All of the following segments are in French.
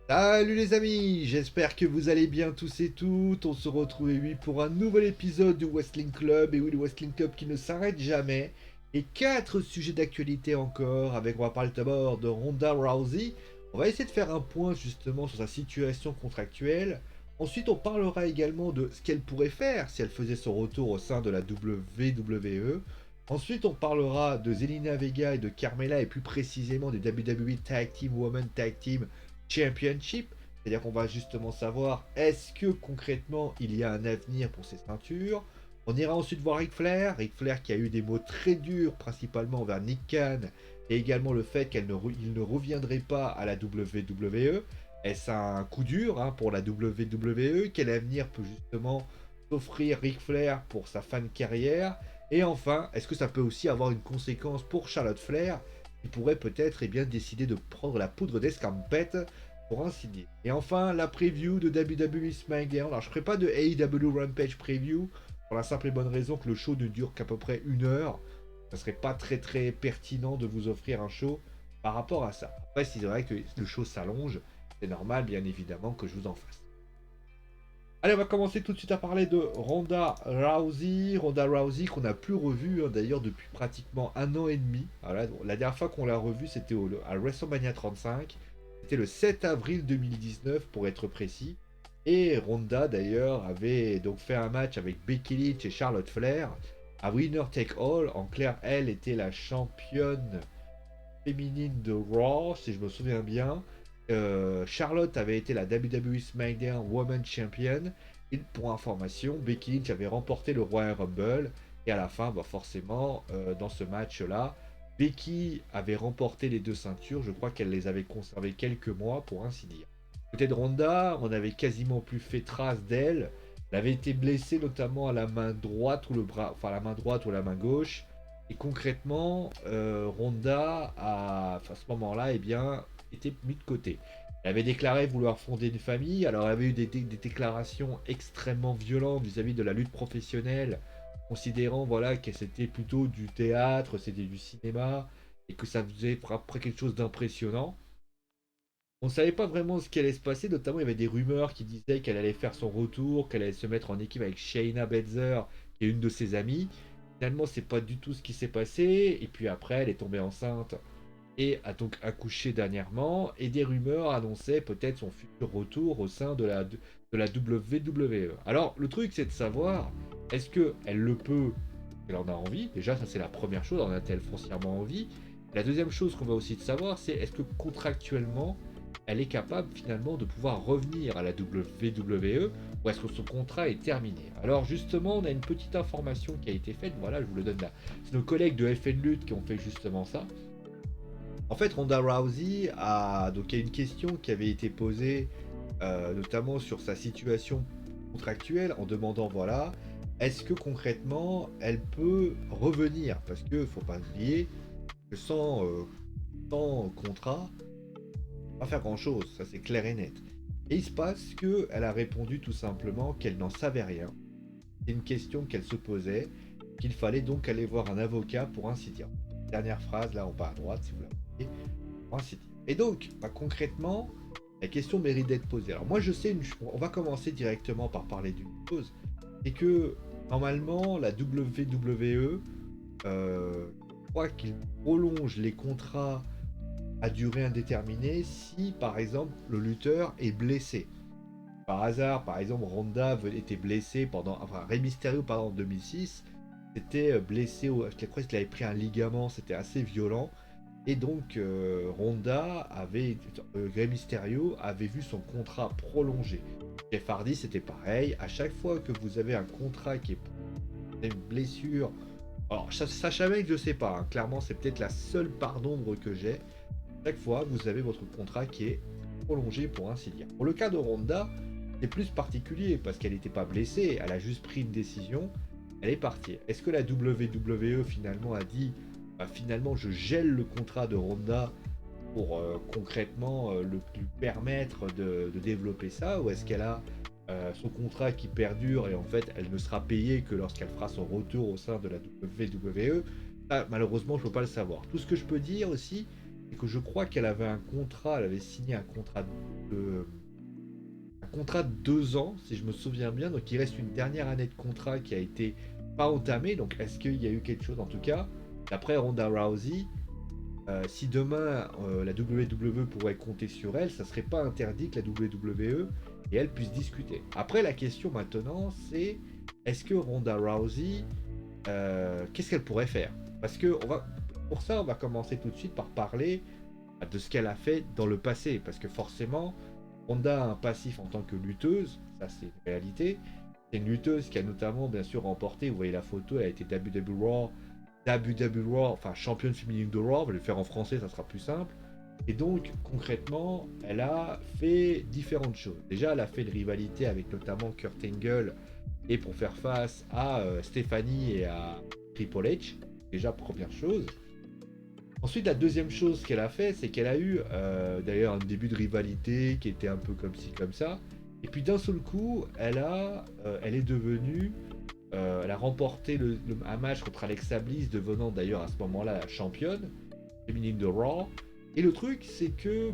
Salut les amis, j'espère que vous allez bien tous et toutes. On se retrouve oui, pour un nouvel épisode du Wrestling Club. Et oui, le Wrestling Club qui ne s'arrête jamais. Et 4 sujets d'actualité encore. On va parler d'abord de Ronda Rousey. On va essayer de faire un point justement sur sa situation contractuelle. Ensuite, on parlera également de ce qu'elle pourrait faire si elle faisait son retour au sein de la WWE. Ensuite, on parlera de Zelina Vega et de Carmella et plus précisément du WWE Tag Team Women Tag Team Championship. C'est-à-dire qu'on va justement savoir est-ce que concrètement il y a un avenir pour ces ceintures. On ira ensuite voir Ric Flair. Ric Flair qui a eu des mots très durs principalement envers Nick Khan et également le fait qu'il ne reviendrait pas à la WWE. Est-ce un coup dur pour la WWE? Quel avenir peut justement s'offrir Ric Flair pour sa fan carrière? Et enfin, est-ce que ça peut aussi avoir une conséquence pour Charlotte Flair qui pourrait peut-être décider de prendre la poudre d'escampette pour ainsi dire. Et enfin, la preview de WWE SmackDown. Alors, je ne ferai pas de AEW Rampage preview pour la simple et bonne raison que le show ne dure qu'à peu près 1 heure. Ça serait pas très très pertinent de vous offrir un show par rapport à ça. Après, c'est vrai que le show s'allonge. C'est normal, bien évidemment, que je vous en fasse. Allez, on va commencer tout de suite à parler de Ronda Rousey. Ronda Rousey qu'on n'a plus revue d'ailleurs depuis pratiquement 1 an et demi. Voilà, la dernière fois qu'on l'a revue, c'était à WrestleMania 35. C'était le 7 avril 2019 pour être précis. Et Ronda d'ailleurs avait donc fait un match avec Becky Lynch et Charlotte Flair à Winner Take All. En clair, elle était la championne féminine de Raw, si je me souviens bien. Charlotte avait été la WWE SmackDown Women's Champion. Et pour information, Becky Lynch avait remporté le Royal Rumble. Et à la fin, forcément, dans ce match-là, Becky avait remporté les 2 ceintures. Je crois qu'elle les avait conservées quelques mois, pour ainsi dire. Côté de Ronda, on avait quasiment plus fait trace d'elle. Elle avait été blessée notamment à la main droite ou le bras, enfin la main droite ou la main gauche. Et concrètement, Ronda à ce moment-là, était mis de côté. Elle avait déclaré vouloir fonder une famille. Alors, elle avait eu des déclarations extrêmement violentes vis-à-vis de la lutte professionnelle, considérant que c'était plutôt du théâtre, c'était du cinéma, et que ça faisait après quelque chose d'impressionnant. On ne savait pas vraiment ce qui allait se passer, notamment il y avait des rumeurs qui disaient qu'elle allait faire son retour, qu'elle allait se mettre en équipe avec Shayna Baszler, qui est une de ses amies. Finalement, c'est pas du tout ce qui s'est passé. Et puis après, elle est tombée enceinte et a donc accouché dernièrement. Et des rumeurs annonçaient peut-être son futur retour au sein de la WWE. Alors, le truc, c'est de savoir est-ce qu'elle le peut, elle en a envie. Déjà, ça, c'est la première chose. En a-t-elle foncièrement envie? La deuxième chose qu'on va aussi savoir, c'est est-ce que contractuellement, elle est capable finalement de pouvoir revenir à la WWE ou est-ce que son contrat est terminé? Alors justement, on a une petite information qui a été faite, voilà, je vous le donne là. C'est nos collègues de FN Lutte qui ont fait justement ça. En fait, Ronda Rousey donc il y a une question qui avait été posée notamment sur sa situation contractuelle en demandant voilà, est-ce que concrètement elle peut revenir? Parce que faut pas oublier que sans contrat, pas faire grand chose, ça c'est clair et net. Et il se passe qu'elle a répondu tout simplement qu'elle n'en savait rien. C'est une question qu'elle se posait, qu'il fallait donc aller voir un avocat pour ainsi dire. Dernière phrase, là en bas à droite, si vous la voyez, pour ainsi dire. Et donc, concrètement, la question mérite d'être posée. Alors moi je sais, on va commencer directement par parler d'une chose, c'est que normalement la WWE, je crois qu'il prolonge les contrats à durée indéterminée si par exemple le lutteur est blessé. Par hasard, par exemple, Ronda était blessé pendant. Enfin, Rey Mysterio, en 2006, était blessé. Je crois qu'il avait pris un ligament, c'était assez violent. Et donc, Ronda avait. Rey Mysterio avait vu son contrat prolongé. Jeff Hardy, c'était pareil. À chaque fois que vous avez un contrat qui est une blessure. Alors, Sacha Banks, je sais pas. Clairement, c'est peut-être la seule part d'ombre que j'ai. Chaque fois, vous avez votre contrat qui est prolongé pour ainsi dire. Pour le cas de Ronda, c'est plus particulier parce qu'elle n'était pas blessée, elle a juste pris une décision, elle est partie. Est-ce que la WWE finalement a dit finalement je gèle le contrat de Ronda pour concrètement lui permettre de développer ça, ou est-ce qu'elle a son contrat qui perdure et en fait elle ne sera payée que lorsqu'elle fera son retour au sein de la WWE? Ça, malheureusement je ne peux pas le savoir. Tout ce que je peux dire aussi, c'est que je crois qu'elle avait un contrat, elle avait signé de, un contrat de 2 ans, si je me souviens bien. Donc il reste une dernière année de contrat qui a été pas entamée. Donc est-ce qu'il y a eu quelque chose en tout cas? D'après Ronda Rousey, si demain la WWE pourrait compter sur elle, ça serait pas interdit que la WWE et elle puissent discuter. Après la question maintenant c'est est-ce que Ronda Rousey, qu'est-ce qu'elle pourrait faire? Parce que pour ça on va commencer tout de suite par parler de ce qu'elle a fait dans le passé. Parce que forcément, Ronda a un passif en tant que lutteuse, ça c'est une réalité. C'est une lutteuse qui a notamment bien sûr remporté, vous voyez la photo, elle a été WWE Raw, enfin championne féminine de Raw, on va le faire en français, ça sera plus simple. Et donc concrètement, elle a fait différentes choses. Déjà, elle a fait une rivalité avec notamment Kurt Angle et pour faire face à Stephanie et à Triple H. Déjà première chose. Ensuite, la deuxième chose qu'elle a fait, c'est qu'elle a eu d'ailleurs un début de rivalité qui était un peu comme ci, comme ça. Et puis d'un seul coup, elle est devenue, elle a remporté un match contre Alexa Bliss, devenant d'ailleurs à ce moment-là la championne féminine de Raw. Et le truc, c'est que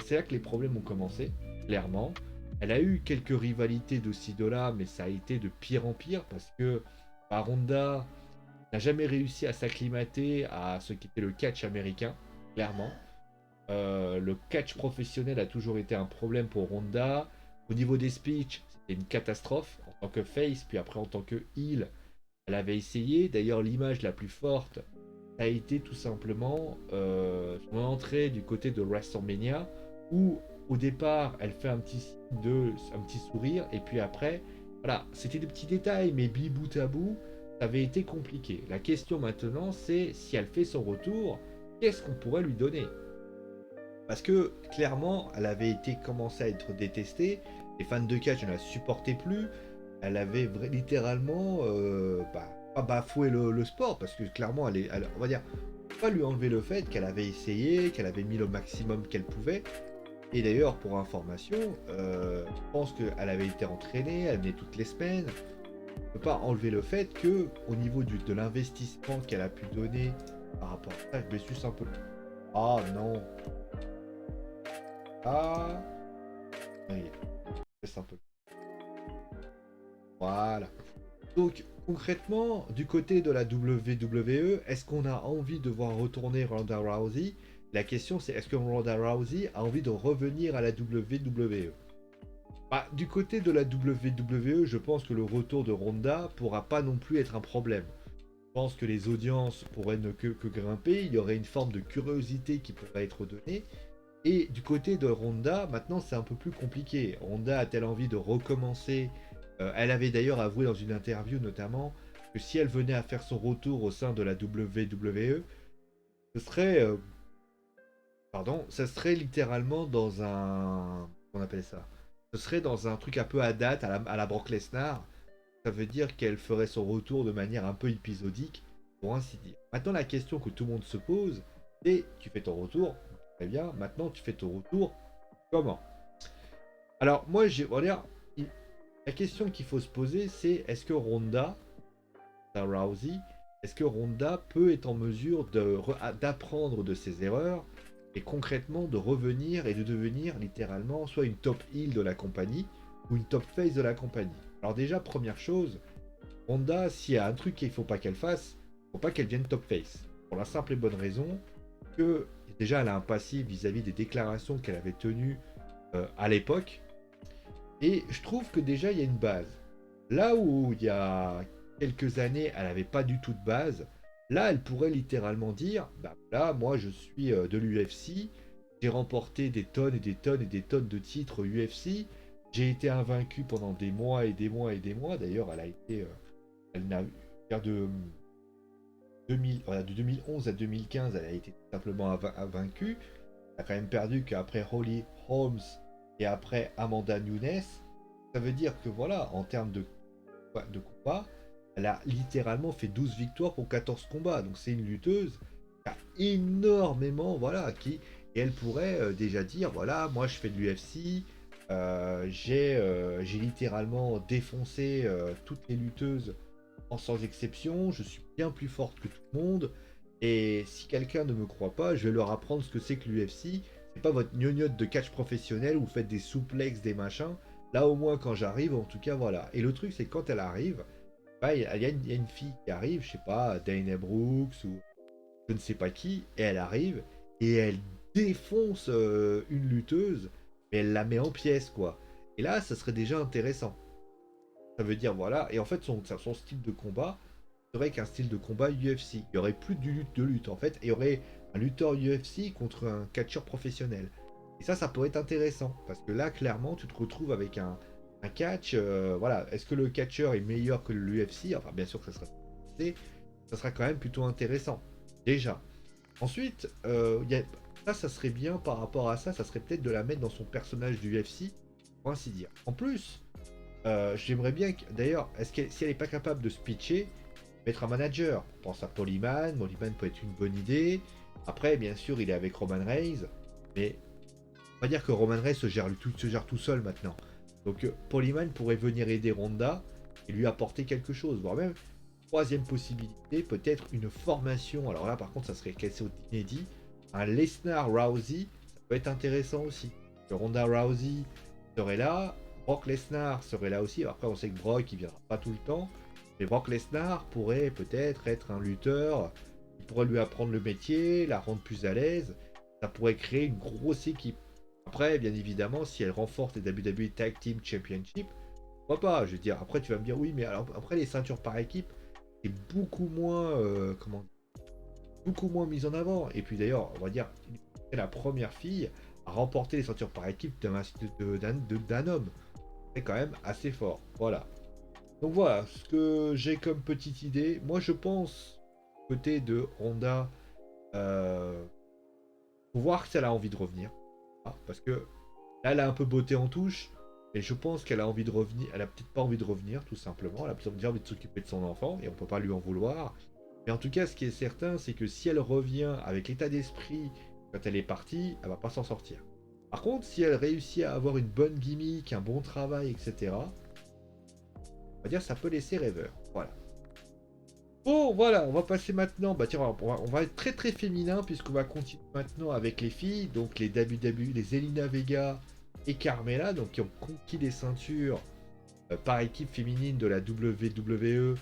c'est là que les problèmes ont commencé, clairement. Elle a eu quelques rivalités de ci, de là, mais ça a été de pire en pire parce que Ronda n'a jamais réussi à s'acclimater à ce qu'était le catch américain, clairement. Le catch professionnel a toujours été un problème pour Ronda. Au niveau des speeches, c'était une catastrophe en tant que face, puis après en tant que heel, elle avait essayé. D'ailleurs, l'image la plus forte a été tout simplement son entrée du côté de WrestleMania, où au départ, elle fait un petit sourire, et puis après, voilà, c'était des petits détails, mais bout à bout, ça avait été compliqué. La question maintenant, c'est si elle fait son retour, qu'est-ce qu'on pourrait lui donner? Parce que clairement, elle avait été commencé à être détestée. Les fans de catch ne la supportaient plus. Elle avait littéralement pas bafoué le sport parce que clairement, on va dire, pas lui enlever le fait qu'elle avait essayé, qu'elle avait mis le maximum qu'elle pouvait. Et d'ailleurs, pour information, je pense qu'elle avait été entraînée, elle venait toutes les semaines. On ne peut pas enlever le fait que au niveau de l'investissement qu'elle a pu donner par rapport à ça, je me suis un peu. Ah non. Ah. Oui, c'est un peu. Voilà. Donc concrètement, du côté de la WWE, est-ce qu'on a envie de voir retourner Ronda Rousey? La question c'est est-ce que Ronda Rousey a envie de revenir à la WWE? Du côté de la WWE, je pense que le retour de Ronda pourra pas non plus être un problème. Je pense que les audiences pourraient ne que grimper, il y aurait une forme de curiosité qui pourrait être donnée. Et du côté de Ronda, maintenant c'est un peu plus compliqué. Ronda a-t-elle envie de recommencer? Elle avait d'ailleurs avoué dans une interview notamment que si elle venait à faire son retour au sein de la WWE, ce serait, ça serait littéralement dans un, on appelle ça, ce serait dans un truc un peu à date, à la Brock Lesnar. Ça veut dire qu'elle ferait son retour de manière un peu épisodique, pour ainsi dire. Maintenant, la question que tout le monde se pose, c'est tu fais ton retour, très bien, maintenant tu fais ton retour, comment? Alors, moi, on va dire, la question qu'il faut se poser, c'est est-ce que Rousey, est-ce que Ronda peut être en mesure d'apprendre de ses erreurs et concrètement de revenir et de devenir littéralement soit une top heel de la compagnie ou une top face de la compagnie? Alors déjà, première chose, Ronda, s'il y a un truc qu'il ne faut pas qu'elle fasse, il ne faut pas qu'elle devienne top face. Pour la simple et bonne raison que déjà elle a un passif vis-à-vis des déclarations qu'elle avait tenues à l'époque. Et je trouve que déjà il y a une base. Là où il y a quelques années elle n'avait pas du tout de base, là elle pourrait littéralement dire, là moi je suis de l'UFC, j'ai remporté des tonnes et des tonnes et des tonnes de titres UFC, j'ai été invaincu pendant des mois et des mois et des mois. D'ailleurs elle a été elle n'a de de 2011 à 2015, elle a été tout simplement vaincue. Elle a quand même perdu qu'après Holly Holmes et après Amanda Nunes. Ça veut dire que voilà, en termes de combat, elle a littéralement fait 12 victoires pour 14 combats. Donc c'est une lutteuse qui a énormément, voilà, et elle pourrait déjà dire, voilà, moi je fais de l'UFC, j'ai littéralement défoncé toutes les lutteuses sans exception, je suis bien plus forte que tout le monde. Et si quelqu'un ne me croit pas, je vais leur apprendre ce que c'est que l'UFC. C'est pas votre gnognotte de catch professionnel où vous faites des souplexes, des machins. Là, au moins, quand j'arrive, en tout cas, voilà. Et le truc, c'est que quand elle arrive, bah, il y a une fille qui arrive, je sais pas, Dana Brooks ou je ne sais pas qui, et elle arrive et elle défonce une lutteuse, mais elle la met en pièces, quoi. Et là, ça serait déjà intéressant. Ça veut dire, voilà, et en fait, son style de combat serait qu'un style de combat UFC. Il y aurait plus de lutte, en fait, et il y aurait un lutteur UFC contre un catcheur professionnel. Et ça pourrait être intéressant, parce que là, clairement, tu te retrouves avec un catch, voilà, est-ce que le catcheur est meilleur que l'UFC? Enfin, bien sûr que ça sera quand même plutôt intéressant, déjà. Ensuite, ça serait bien par rapport à ça serait peut-être de la mettre dans son personnage du UFC, pour ainsi dire. En plus, j'aimerais bien que, d'ailleurs, si elle n'est pas capable de se pitcher, mettre un manager. On pense à Polyman peut être une bonne idée. Après, bien sûr, il est avec Roman Reigns, mais on va dire que Roman Reigns se gère tout seul maintenant. Donc, Polyman pourrait venir aider Ronda et lui apporter quelque chose, voire même troisième possibilité, peut-être une formation. Alors là, par contre, ça serait quelque chose d'inédit. Un Lesnar Rousey, ça peut être intéressant aussi. Que Ronda Rousey serait là, Brock Lesnar serait là aussi. Après, on sait que Brock, il viendra pas tout le temps. Mais Brock Lesnar pourrait peut-être être un lutteur qui pourrait lui apprendre le métier, la rendre plus à l'aise. Ça pourrait créer une grosse équipe. Après, bien évidemment, si elle renforce les WWE Tag Team Championship, pourquoi pas? Je veux dire, après, tu vas me dire, oui, mais alors, après, les ceintures par équipe, c'est beaucoup moins, beaucoup moins mis en avant. Et puis d'ailleurs, on va dire, c'est la première fille à remporter les ceintures par équipe d'un homme. C'est quand même assez fort. Voilà. Donc voilà, ce que j'ai comme petite idée. Moi, je pense, côté de Honda, faut voir si elle a envie de revenir. Ah, parce que là, elle a un peu botté en touche. Et je pense qu'elle a envie de revenir. Elle a peut-être pas envie de revenir, tout simplement. Elle a peut-être envie de s'occuper de son enfant. Et on peut pas lui en vouloir. Mais en tout cas, ce qui est certain, c'est que si elle revient avec l'état d'esprit quand elle est partie, elle va pas s'en sortir. Par contre, si elle réussit à avoir une bonne gimmick, un bon travail, etc., on va dire ça peut laisser rêveur. Voilà. Bon, voilà, on va passer maintenant. Bah tiens, on va être très très féminin puisqu'on va continuer maintenant avec les filles, donc les WWE, les Zelina Vega et Carmella, donc qui ont conquis les ceintures par équipe féminine de la WWE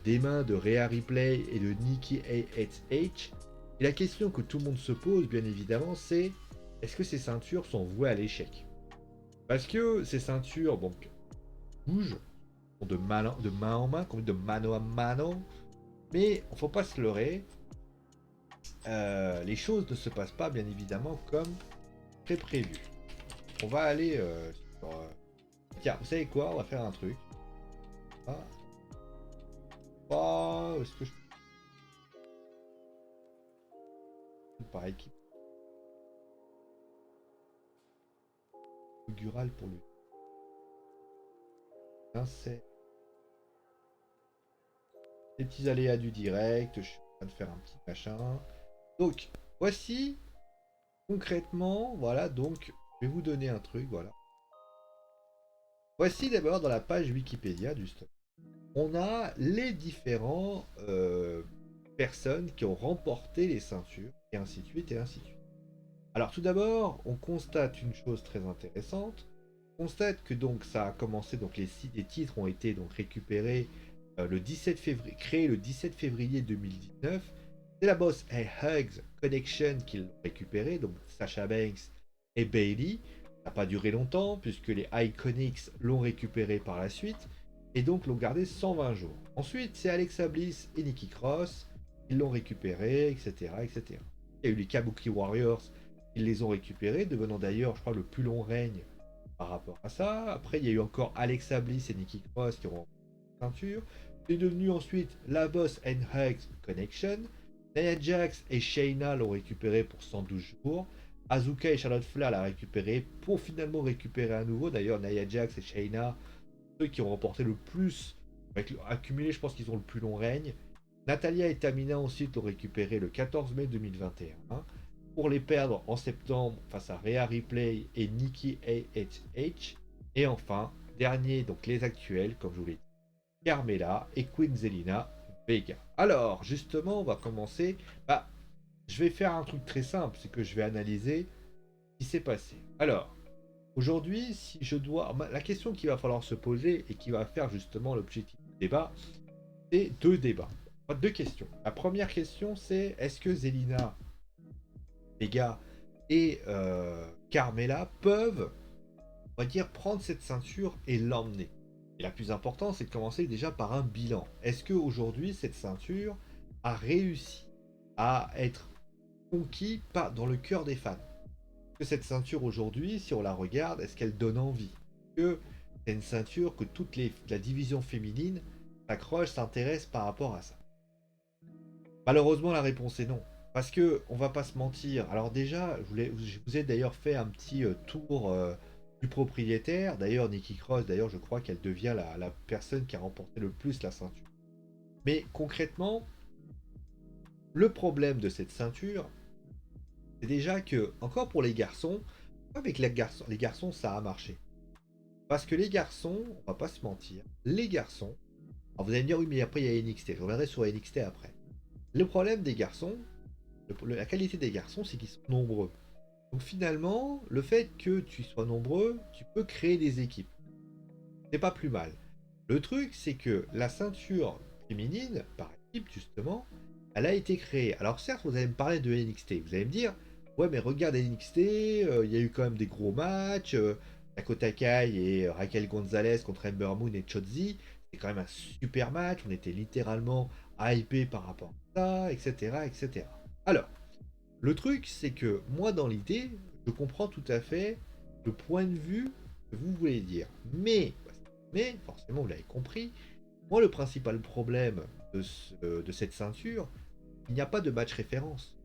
des mains de Rhea Ripley et de Nikki ASH. Et la question que tout le monde se pose, bien évidemment, c'est est-ce que ces ceintures sont vouées à l'échec? Parce que ces ceintures, donc, bougent de main en main, comme de mano à mano, mais il ne faut pas se leurrer, les choses ne se passent pas, bien évidemment, comme prévu. On va aller sur... Tiens, vous savez quoi? On va faire un truc. Ah, est-ce que je peux par équipe inaugurale pour le 27? Les petits aléas du direct, je suis en train de faire un petit machin. Donc, voici concrètement, voilà, donc je vais vous donner un truc, voilà. Voici d'abord dans la page Wikipédia du stock. On a les différents personnes qui ont remporté les ceintures, et ainsi de suite, et ainsi de suite. Alors tout d'abord, on constate une chose très intéressante. On constate que donc ça a commencé, donc les titres ont été donc récupérés le 17 février, créés le 17 février 2019. C'est la Boss et Hugs Connection qui l'ont récupéré, donc Sasha Banks et Bailey. Ça n'a pas duré longtemps puisque les Iconics l'ont récupéré par la suite et donc l'ont gardé 120 jours. Ensuite, c'est Alexa Bliss et Nikki Cross qui l'ont récupéré, etc., etc. Il y a eu les Kabuki Warriors, ils les ont récupérés, devenant d'ailleurs, je crois, le plus long règne par rapport à ça. Après, il y a eu encore Alexa Bliss et Nikki Cross qui ont ceinture. C'est devenu ensuite la Boss and Hugs Connection. Nia Jax et Shayna l'ont récupéré pour 112 jours. Asuka et Charlotte Flair l'ont récupéré pour finalement récupérer à nouveau. D'ailleurs, Nia Jax et Shayna, ceux qui ont remporté le plus, avec accumulé, je pense qu'ils ont le plus long règne. Natalia et Tamina ensuite l'ont récupéré le 14 mai 2021 pour les perdre en septembre face à Rhea Ripley et Nikki ASH. Et enfin, dernier, donc les actuels, comme je vous l'ai dit, Carmella et Queen Zelina Vega. Alors, justement, on va commencer. Bah, je vais faire un truc très simple, c'est que je vais analyser ce qui s'est passé. Alors, aujourd'hui, si je dois... La question qu'il va falloir se poser et qui va faire justement l'objectif du débat, c'est deux débats. Enfin, deux questions. La première question, c'est est-ce que Zelina, Vega et Carmela peuvent, on va dire, prendre cette ceinture et l'emmener. Et la plus importante, c'est de commencer déjà par un bilan. Est-ce qu'aujourd'hui, cette ceinture a réussi à être conquis dans le cœur des fans? Que cette ceinture aujourd'hui, si on la regarde, est-ce qu'elle donne envie? Que c'est une ceinture que la division féminine s'accroche, s'intéresse par rapport à ça? Malheureusement, la réponse est non. Parce que, on va pas se mentir. Alors déjà, je vous ai d'ailleurs fait un petit tour du propriétaire. D'ailleurs, Nikki Cross, d'ailleurs, je crois qu'elle devient la personne qui a remporté le plus la ceinture. Mais concrètement, le problème de cette ceinture, c'est déjà que, encore pour les garçons, avec les garçons, ça a marché. Parce que les garçons, on va pas se mentir, les garçons, alors vous allez me dire, oui, mais après il y a NXT. Je reviendrai sur NXT après. Le problème des garçons, la qualité des garçons, c'est qu'ils sont nombreux. Donc finalement, le fait que tu sois nombreux, tu peux créer des équipes. C'est pas plus mal. Le truc, c'est que la ceinture féminine, par équipe justement, elle a été créée. Alors certes, vous allez me parler de NXT. Vous allez me dire, ouais, mais regarde NXT, il y a eu quand même des gros matchs. Dakota Kai et Raquel Gonzalez contre Ember Moon et Chotzi. C'est quand même un super match. On était littéralement hypé par rapport à ça, etc., etc. Alors, le truc, c'est que moi, dans l'idée, je comprends tout à fait le point de vue que vous voulez dire. Mais forcément, vous l'avez compris, moi, le principal problème de cette ceinture, il n'y a pas de match référence.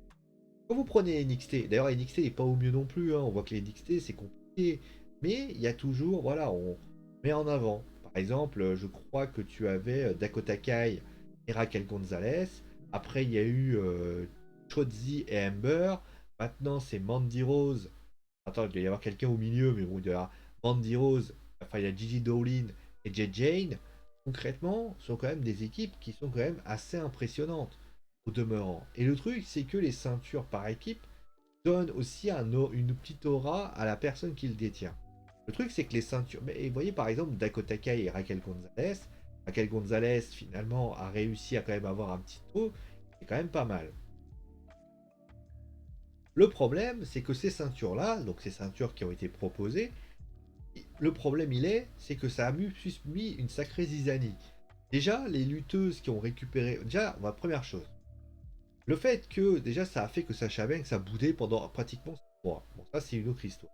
Quand vous prenez NXT, d'ailleurs NXT n'est pas au mieux non plus, hein, on voit que les NXT c'est compliqué, mais il y a toujours, voilà, on met en avant. Par exemple, je crois que tu avais Dakota Kai et Raquel Gonzalez, après il y a eu Shotzi et Ember, maintenant c'est Mandy Rose, attends, il doit y avoir quelqu'un au milieu, mais bon, il doit y avoir Mandy Rose, enfin il y a Gigi Dolin et Jay Jane. Concrètement, ce sont quand même des équipes qui sont quand même assez impressionnantes au demeurant. Et le truc, c'est que les ceintures par équipe donnent aussi une petite aura à la personne qui le détient. Le truc, c'est que les ceintures. Mais vous voyez par exemple Dakota Kai et Raquel Gonzalez. Raquel Gonzalez, finalement, a réussi à quand même avoir un petit trou. C'est quand même pas mal. Le problème, c'est que ces ceintures-là, donc ces ceintures qui ont été proposées, le problème c'est que ça a mis une sacrée zizanie. Déjà, les lutteuses qui ont récupéré. Déjà, première chose, le fait que déjà ça a fait que Sacha Banks a boudé pendant pratiquement 6 mois. Bon, ça c'est une autre histoire.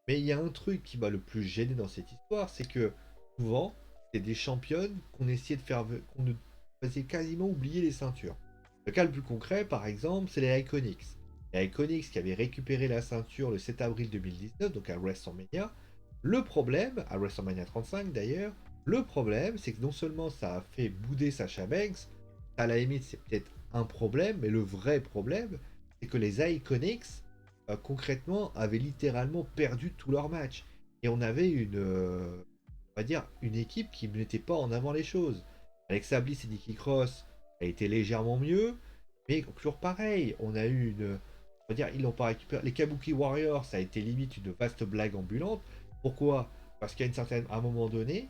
Mais il y a un truc qui m'a le plus gêné dans cette histoire, c'est que souvent, c'est des championnes qu'on essayait de faire, qu'on ne faisait quasiment oublier les ceintures. Le cas le plus concret, par exemple, c'est les Iconics. Les Iconics qui avaient récupéré la ceinture le 7 avril 2019, donc à WrestleMania. Le problème, à WrestleMania 35 d'ailleurs, le problème, c'est que non seulement ça a fait bouder Sacha Banks, à la limite c'est peut-être un problème, mais le vrai problème, c'est que les Iconics, concrètement, avaient littéralement perdu tous leurs matchs. Et on avait on va dire, une équipe qui ne mettait pas en avant les choses. Alexa Bliss et Nikki Cross a été légèrement mieux, mais toujours pareil, on a eu on va dire, ils l'ont pas récupéré. Les Kabuki Warriors, ça a été limite une vaste blague ambulante. Pourquoi? Parce qu'à à un moment donné,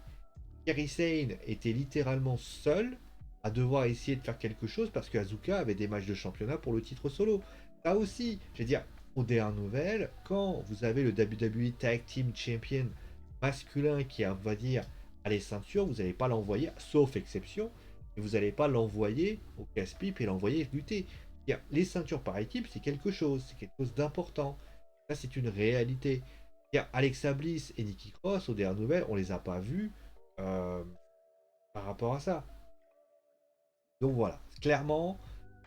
Kairi Sane était littéralement seul à devoir essayer de faire quelque chose parce que Azuka avait des matchs de championnat pour le titre solo. Ça aussi, je veux dire, aux dernières nouvelles, quand vous avez le WWE Tag Team Champion masculin qui, on va dire, a les ceintures, vous n'allez pas l'envoyer, sauf exception, et vous n'allez pas l'envoyer au casse-pipe et l'envoyer lutter. Les ceintures par équipe, c'est quelque chose d'important. Ça, c'est une réalité. Alexa Bliss et Nikki Cross, aux dernières nouvelles, on les a pas vus euh, par rapport à ça. Donc voilà, clairement,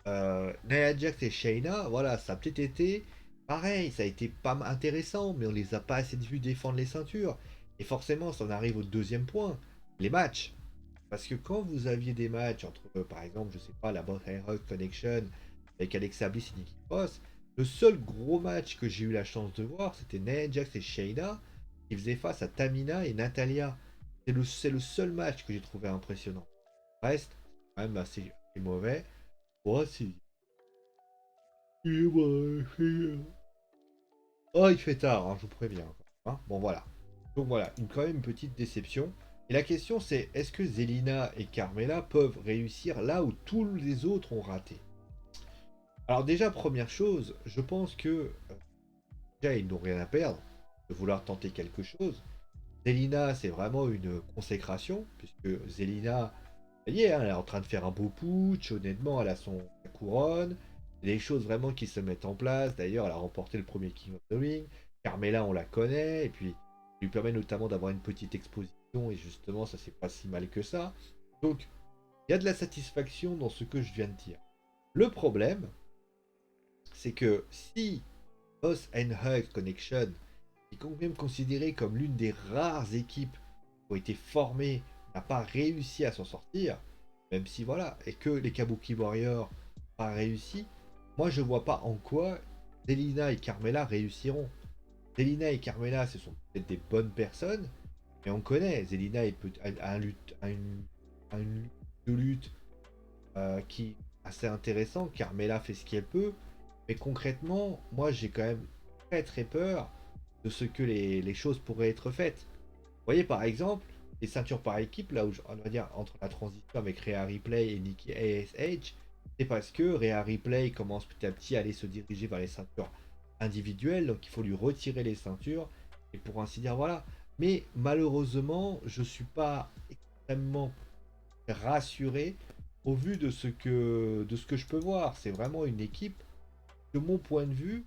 Nia Jax et Shayna, voilà, ça a peut-être été pareil, ça a été pas intéressant, mais on les a pas assez vus défendre les ceintures. Et forcément, ça en arrive au deuxième point, les matchs. Parce que quand vous aviez des matchs entre, par exemple, je sais pas, la Broken Rock Connection avec Alexa Bliss et Nikki Cross, le seul gros match que j'ai eu la chance de voir, c'était Nia Jax et Shayna qui faisaient face à Tamina et Natalia. C'est le seul match que j'ai trouvé impressionnant. Reste quand même assez est mauvais. Oh, c'est... Oh, il fait tard, hein, je vous préviens. Hein, bon, voilà. Donc voilà, quand même une petite déception. Et la question c'est, est-ce que Zelina et Carmela peuvent réussir là où tous les autres ont raté? Alors déjà, première chose, je pense que déjà, ils n'ont rien à perdre de vouloir tenter quelque chose. Zelina, c'est vraiment une consécration, puisque Zelina, elle y est, hein, elle est en train de faire un beau putsch, honnêtement, elle a sa couronne, les choses vraiment qui se mettent en place. D'ailleurs, elle a remporté le premier King of the Ring. Carmela, on la connaît, et puis, ça lui permet notamment d'avoir une petite exposition, et justement, ça c'est pas si mal que ça. Donc, il y a de la satisfaction dans ce que je viens de dire. Le problème, c'est que si Boss and Hug Connection est quand même considérée comme l'une des rares équipes qui ont été formées, n'a pas réussi à s'en sortir, même si voilà, et que les Kabuki Warriors n'ont pas réussi, moi je vois pas en quoi Zelina et Carmela réussiront. Zelina et Carmela, ce sont peut-être des bonnes personnes, mais on connaît, Zelina a une lutte de lutte qui est assez intéressant, Carmela fait ce qu'elle peut, mais concrètement, moi j'ai quand même très très peur de ce que les choses pourraient être faites. Vous voyez par exemple, les ceintures par équipe, là où on va dire entre la transition avec Rhea Ripley et Nikki ASH, c'est parce que Rhea Ripley commence petit à petit à aller se diriger vers les ceintures individuelles, donc il faut lui retirer les ceintures, et pour ainsi dire voilà. Mais malheureusement, je suis pas extrêmement rassuré au vu de ce que je peux voir. C'est vraiment une équipe, de mon point de vue,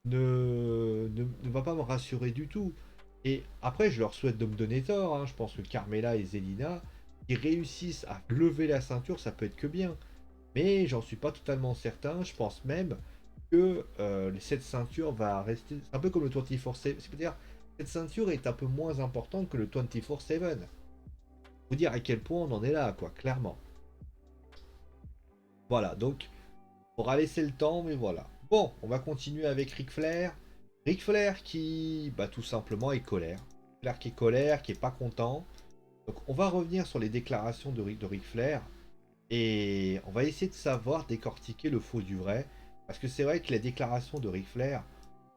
ne va pas me rassurer du tout. Et après, je leur souhaite de me donner tort, hein. Je pense que Carmela et Zelina, qui réussissent à lever la ceinture, ça peut être que bien. Mais j'en suis pas totalement certain. Je pense même que cette ceinture va rester. C'est un peu comme le 24/7. C'est-à-dire, cette ceinture est un peu moins importante que le 24/7. Vous dire à quel point on en est là, quoi, clairement. Voilà, donc on aura laissé le temps, mais voilà. Bon, on va continuer avec Ric Flair. Ric Flair qui, bah, tout simplement, est colère. Flair qui est colère, qui est pas content. Donc on va revenir sur les déclarations de Ric Flair. Et on va essayer de savoir décortiquer le faux du vrai. Parce que c'est vrai que les déclarations de Ric Flair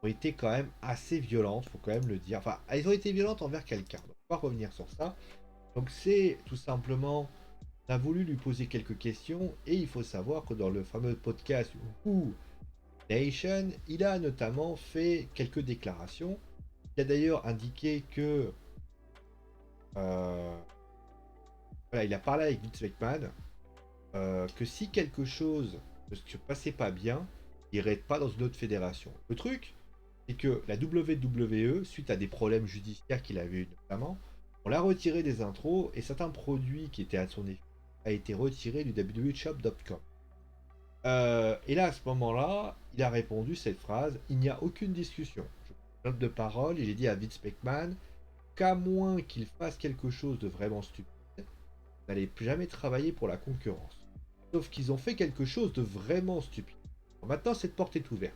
ont été quand même assez violentes, faut quand même le dire. Enfin, elles ont été violentes envers quelqu'un. Donc on va revenir sur ça. Donc c'est tout simplement, on a voulu lui poser quelques questions. Et il faut savoir que dans le fameux podcast Who Nation, il a notamment fait quelques déclarations. Il a d'ailleurs indiqué que euh, voilà, il a parlé avec Vince McMahon, que si quelque chose ne se passait pas bien, il irait pas dans une autre fédération. Le truc, c'est que la WWE, suite à des problèmes judiciaires qu'il avait eu notamment, on l'a retiré des intros et certains produits qui étaient à son effet a été retiré du www.shop.com. Et là, à ce moment-là, il a répondu cette phrase: il n'y a aucune discussion. Je prends note de parole et j'ai dit à Vince McMahon qu'à moins qu'il fasse quelque chose de vraiment stupide, vous n'allez plus jamais travailler pour la concurrence. Sauf qu'ils ont fait quelque chose de vraiment stupide. Alors maintenant, cette porte est ouverte.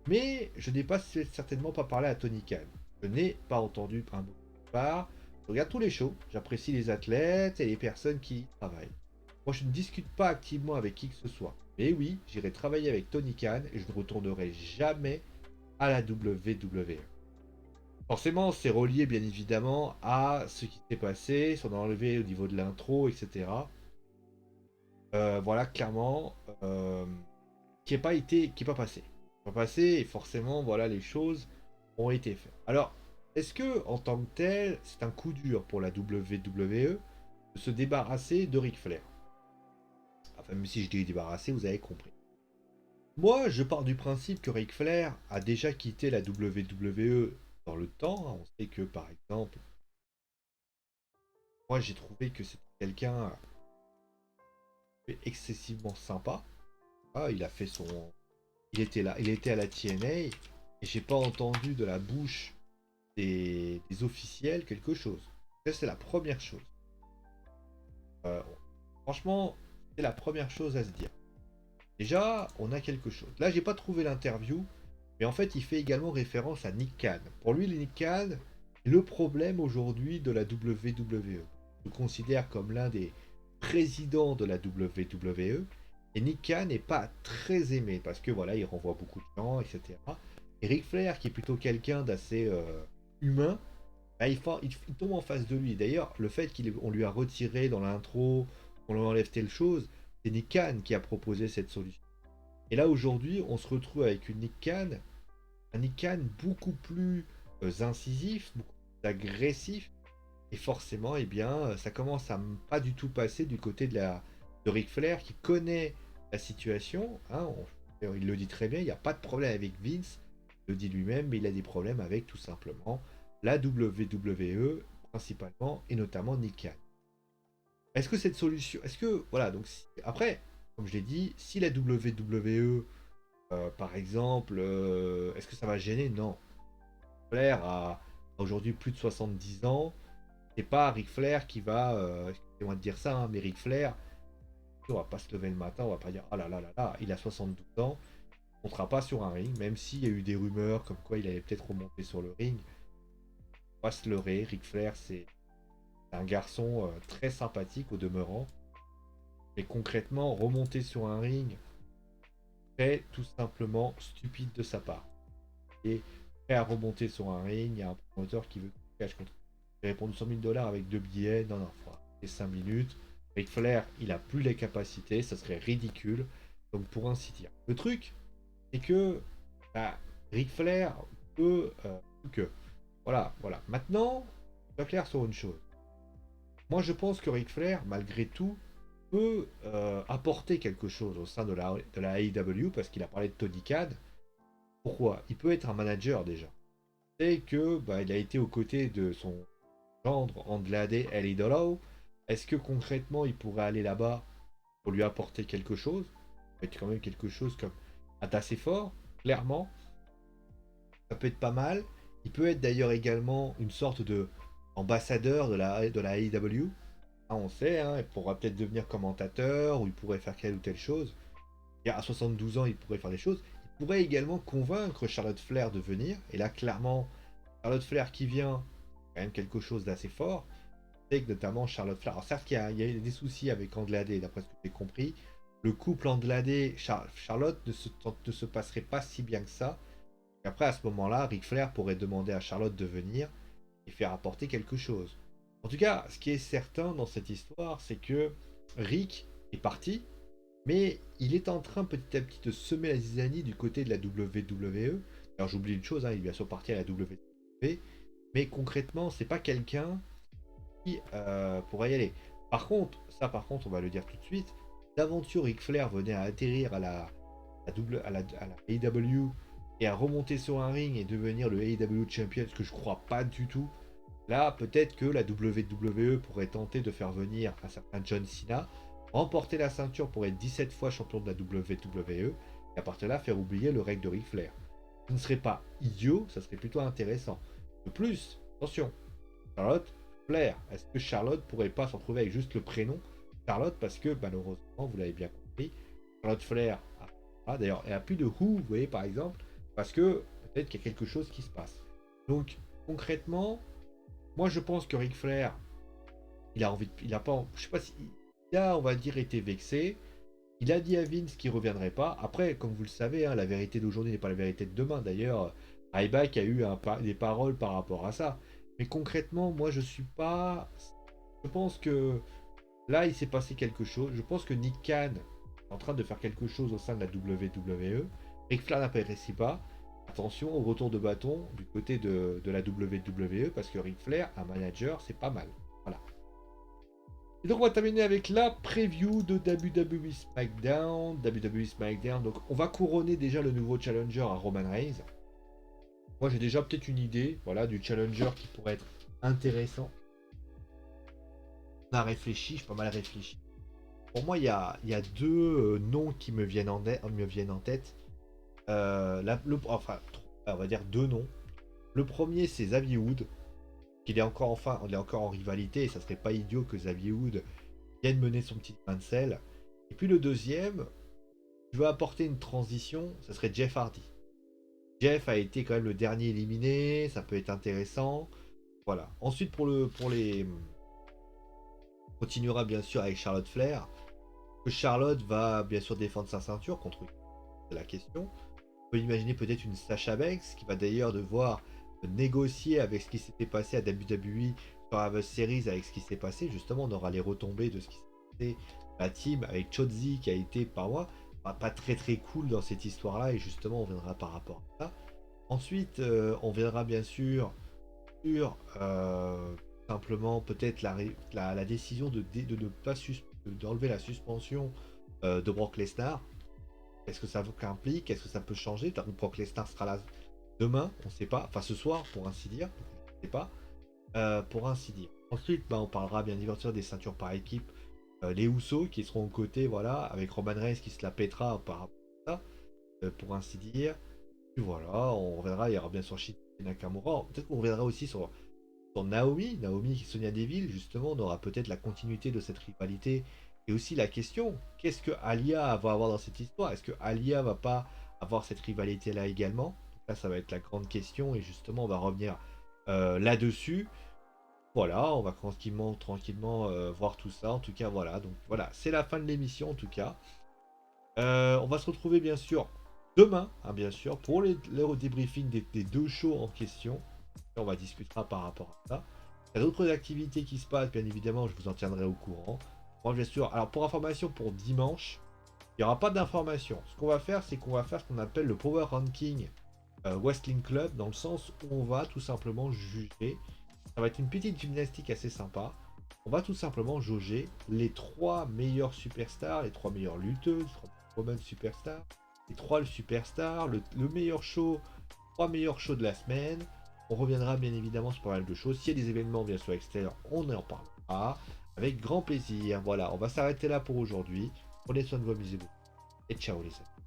Mais je n'ai pas certainement pas parlé à Tony Khan. Je n'ai pas entendu un mot de part. Je regarde tous les shows, j'apprécie les athlètes et les personnes qui y travaillent. Moi, je ne discute pas activement avec qui que ce soit. Mais oui, j'irai travailler avec Tony Khan et je ne retournerai jamais à la WWE. Forcément, c'est relié bien évidemment à ce qui s'est passé, son enlevé au niveau de l'intro, etc. Voilà, clairement, qui est pas passé. Pas passé et forcément, voilà, les choses ont été faites. Alors, est-ce que en tant que tel, c'est un coup dur pour la WWE de se débarrasser de Ric Flair? Enfin, même si je dis débarrasser, vous avez compris. Moi, je pars du principe que Ric Flair a déjà quitté la WWE dans le temps, hein. On sait que, par exemple, moi j'ai trouvé que c'était quelqu'un excessivement sympa. Ah, il a fait son... Il était là, il était à la TNA, et j'ai pas entendu de la bouche des officiels quelque chose. Ça, c'est la première chose. Euh, franchement, c'est la première chose à se dire. Déjà, on a quelque chose. Là, j'ai pas trouvé l'interview, mais en fait, il fait également référence à Nick Khan. Pour lui, Nick Khan est le problème aujourd'hui de la WWE. Il le considère comme l'un des président de la WWE. Et Nick Khan n'est pas très aimé parce que voilà, il renvoie beaucoup de gens, etc. Et Ric Flair, qui est plutôt quelqu'un d'assez humain, bah, il tombe en face de lui. D'ailleurs, le fait qu'on lui a retiré dans l'intro, qu'on lui enlève telle chose, c'est Nick Khan qui a proposé cette solution. Et là, aujourd'hui, on se retrouve avec un Nick Khan beaucoup plus incisif, beaucoup plus agressif. Et forcément, eh bien, ça commence à pas du tout passer du côté de Ric Flair qui connaît la situation. Hein, il le dit très bien, il n'y a pas de problème avec Vince, il le dit lui-même, mais il a des problèmes avec tout simplement la WWE principalement et notamment Nick Khan. Est-ce que cette solution, est-ce que voilà, donc après, comme je l'ai dit, si la WWE, par exemple, est-ce que ça va gêner? Non. Flair a aujourd'hui plus de 70 ans. C'est pas Ric Flair qui va, excusez-moi de dire ça, hein, mais Ric Flair, on va pas se lever le matin, on va pas dire ah là là là là, il a 72 ans, on ne sera pas sur un ring, même s'il y a eu des rumeurs comme quoi il allait peut-être remonter sur le ring. On va se leurrer, Ric Flair c'est un garçon très sympathique au demeurant, mais concrètement, remonter sur un ring, c'est tout simplement stupide de sa part. Et prêt à remonter sur un ring, il y a un promoteur qui veut cash contre. J'ai répondu 100 000 $ avec 2 billets. Non, non, c'est 5 minutes. Ric Flair, il a plus les capacités, ça serait ridicule. Donc pour ainsi dire. Le truc, c'est que bah, Ric Flair peut que voilà, voilà. Maintenant, pas clair sur une chose. Moi, je pense que Ric Flair, malgré tout, peut apporter quelque chose au sein de la AEW parce qu'il a parlé de Tony Khan. Pourquoi? Il peut être un manager déjà. C'est que bah, il a été aux côtés de son gendre Andrade El Idolo. Est-ce que concrètement il pourrait aller là-bas pour lui apporter quelque chose? Ça peut être quand même quelque chose comme d'assez fort, clairement. Ça peut être pas mal. Il peut être d'ailleurs également une sorte de ambassadeur de la AEW. Ah, on sait, hein, il pourra peut-être devenir commentateur ou il pourrait faire telle ou telle chose. Et à 72 ans, il pourrait faire des choses. Il pourrait également convaincre Charlotte Flair de venir. Et là, clairement, Charlotte Flair qui vient, c'est quand même quelque chose d'assez fort. C'est que notamment Charlotte Flair. Alors certes qu'il y a des soucis avec Andrade, d'après ce que j'ai compris. Le couple Andrade-Charlotte ne se passerait pas si bien que ça. Et après, à ce moment-là, Ric Flair pourrait demander à Charlotte de venir et faire apporter quelque chose. En tout cas, ce qui est certain dans cette histoire, c'est que Rick est parti, mais il est en train petit à petit de semer la zizanie du côté de la WWE. Alors j'oublie une chose, hein, il est bien sûr parti à la WWE, mais concrètement, c'est pas quelqu'un qui pourrait y aller. Par contre, on va le dire tout de suite, d'aventure Ric Flair venait à atterrir à la AEW et à remonter sur un ring et devenir le AEW Champion, ce que je crois pas du tout. Là, peut-être que la WWE pourrait tenter de faire venir un certain John Cena, remporter la ceinture pour être 17 fois champion de la WWE, et à partir de là, faire oublier le règne de Ric Flair. Ce ne serait pas idiot, ça serait plutôt intéressant. De plus, attention, Charlotte Flair, est-ce que Charlotte pourrait pas s'en trouver avec juste le prénom Charlotte? Parce que malheureusement, vous l'avez bien compris, Charlotte Flair d'ailleurs, elle a plus de who, vous voyez par exemple, parce que peut-être qu'il y a quelque chose qui se passe. Donc concrètement, moi je pense que Ric Flair, il a envie de, il a pas, je sais pas si il a, on va dire, été vexé. Il a dit à Vince qu'il reviendrait pas. Après, comme vous le savez, hein, la vérité d'aujourd'hui n'est pas la vérité de demain. D'ailleurs, Ryback a eu des paroles par rapport à ça. Mais concrètement, moi je suis pas. Je pense que là il s'est passé quelque chose. Je pense que Nick Khan est en train de faire quelque chose au sein de la WWE. Ric Flair n'apprécie pas. Attention au retour de bâton du côté de la WWE parce que Ric Flair, un manager, c'est pas mal. Voilà. Et donc on va terminer avec la preview de WWE SmackDown. WWE SmackDown. Donc on va couronner déjà le nouveau challenger à Roman Reigns. Moi j'ai déjà peut-être une idée, voilà, du challenger qui pourrait être intéressant. On a réfléchi, j'ai pas mal réfléchi. Pour moi, il y a deux noms qui me viennent en tête. Enfin, on va dire deux noms. Le premier, c'est Xavier Wood. Il est encore on est encore en rivalité et ça serait pas idiot que Xavier Wood vienne mener son petit grain de sel. Et puis le deuxième, qui veut apporter une transition, ça serait Jeff Hardy. Jeff a été quand même le dernier éliminé, ça peut être intéressant. Voilà. Ensuite pour les continuera bien sûr avec Charlotte Flair. Que Charlotte va bien sûr défendre sa ceinture contre qui, c'est la question. On peut imaginer peut-être une Sasha Banks qui va d'ailleurs devoir négocier avec ce qui s'était passé à WWE sur la Series avec ce qui s'est passé. Justement, on aura les retombées de ce qui s'est passé. La team avec Chotzi qui a été par moi pas très très cool dans cette histoire-là et justement on viendra par rapport à ça. Ensuite, on viendra bien sûr sur simplement peut-être la décision de ne pas d'enlever la suspension de Brock Lesnar. Qu'est-ce que ça implique? Qu'est-ce que ça peut changer? Brock Lesnar sera là demain, on ne sait pas. Enfin ce soir, pour ainsi dire. On ne sait pas. Pour ainsi dire. Ensuite, on parlera bien sûr des ceintures par équipe. Les Usos qui seront aux côtés, voilà, avec Roman Reigns qui se la pètera par rapport à ça, pour ainsi dire. Puis voilà, on reviendra, il y aura bien sûr Shinsuke Nakamura. Peut-être qu'on reviendra aussi sur Naomi qui Sonya Deville, justement, on aura peut-être la continuité de cette rivalité. Et aussi la question, qu'est-ce que Alia va avoir dans cette histoire? Est-ce que Alia va pas avoir cette rivalité-là également? Donc là, ça va être la grande question, et justement, on va revenir là-dessus. Voilà, on va tranquillement voir tout ça. En tout cas, voilà. Donc voilà, c'est la fin de l'émission, en tout cas. On va se retrouver, bien sûr, demain, hein, bien sûr, pour le débriefing des deux shows en question. On va discutera par rapport à ça. Il y a d'autres activités qui se passent, bien évidemment, je vous en tiendrai au courant. Moi, bien sûr, alors pour information, pour dimanche, il n'y aura pas d'information. Ce qu'on va faire, c'est qu'on va faire ce qu'on appelle le Power Ranking Wrestling Club, dans le sens où on va tout simplement juger. Ça va être une petite gymnastique assez sympa. On va tout simplement jauger les 3 meilleures superstars, les 3 meilleures lutteuses, les 3 women superstars, les 3 superstars, le meilleur show, 3 meilleurs shows de la semaine. On reviendra bien évidemment sur pas mal de choses. S'il y a des événements bien sûr extérieurs, on en parlera avec grand plaisir. Voilà, on va s'arrêter là pour aujourd'hui. Prenez soin de vous, amusez-vous et ciao les amis.